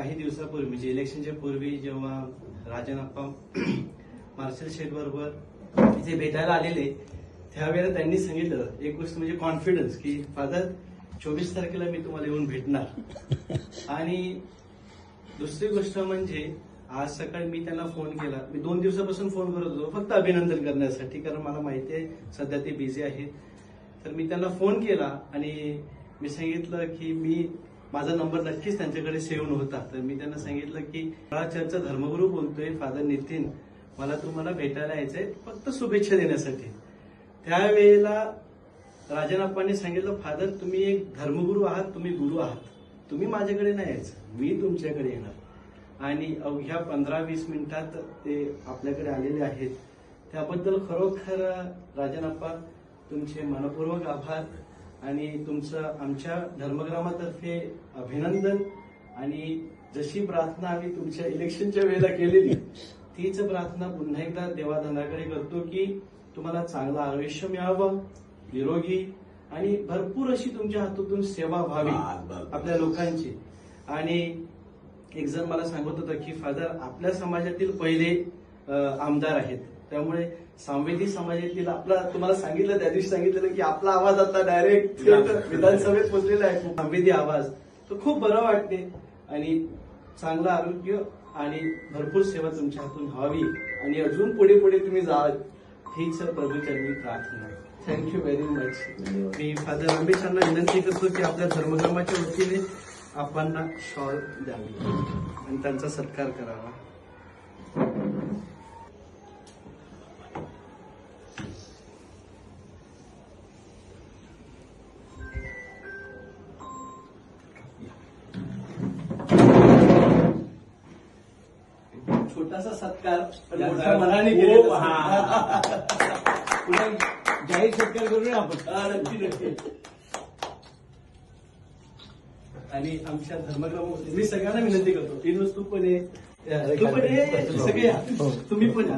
काही दिवसापूर्वी म्हणजे इलेक्शनच्या पूर्वी जेव्हा राजनप्पा मार्शल शेठ बरोबर तिथे भेटायला आलेले त्यावेळेला त्यांनी सांगितलं एक गोष्ट म्हणजे कॉन्फिडन्स की फादर 24 तारखेला मी तुम्हाला येऊन भेटणार. आणि दुसरी गोष्ट म्हणजे आज सकाळी मी त्यांना फोन केला. मी 2 दिवसापासून फोन करत होतो फक्त अभिनंदन करण्यासाठी, कारण मला माहिती आहे सध्या ते बिझी आहेत. तर मी त्यांना फोन केला आणि मी सांगितलं की माझा नंबर नक्कीच त्यांच्याकडे सेव्ह नव्हता. तर मी त्यांना सांगितलं की चर्चचा धर्मगुरू बोलतोय फादर नितीन, मला तुम्हाला भेटायला यायचंय फक्त शुभेच्छा देण्यासाठी. त्यावेळेला राजनप्पांनी सांगितलं फादर तुम्ही एक धर्मगुरू आहात, तुम्ही गुरु आहात, तुम्ही माझ्याकडे नाही यायचं, मी तुमच्याकडे येणार. आणि अवघ्या 15-20 मिनिटात ते आपल्याकडे आलेले आहेत. त्याबद्दल खरोखर राजनप्पा तुमचे मनपूर्वक आभार आणि तुमचं आमच्या धर्मग्रामातर्फे अभिनंदन. आणि जशी प्रार्थना आम्ही तुमच्या इलेक्शनच्या वेळेला केलेली तीच प्रार्थना पुन्हा एकदा देवाधनाकडे करतो की तुम्हाला चांगलं आयुष्य मिळावं, निरोगी आणि भरपूर अशी तुमच्या हातून सेवा व्हावी आपल्या लोकांची. आणि एक जण मला सांगत होतं की फादर आपल्या समाजातील पहिले आमदार आहेत, त्यामुळे सांवेदी समाजातील आपला तुम्हाला सांगितलं त्या दिवशी सांगितलेलं की आपला आवाज आता डायरेक्ट विधानसभेत पोहोचलेला आहे. सांवेदी आवाज तो खूप बरं वाटते आणि चांगलं आरोग्य आणि भरपूर सेवा तुमच्या हातून व्हावी आणि अजून पुढे पुढे तुम्ही जाल हीच प्रभूचरणी प्रार्थना. Thank you very much. मी फादर रमेश यांना विनंती करतो की आपल्या धर्मग्रामाच्या वतीने आपण शॉल द्यावी आणि त्यांचा सत्कार करावा. छोटासा सत्कार पण मोठ्या मनाने केलेला. पुन्हा जाहीर सत्कार करूया आपण. नक्की नक्की. आणि आमच्या धर्मग्रामामध्ये मी सगळ्यांना विनंती करतो तीन तू पण ये, सगळे या, तुम्ही पण या.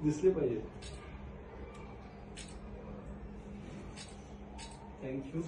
दिसले पाहिजे. थँक्यू.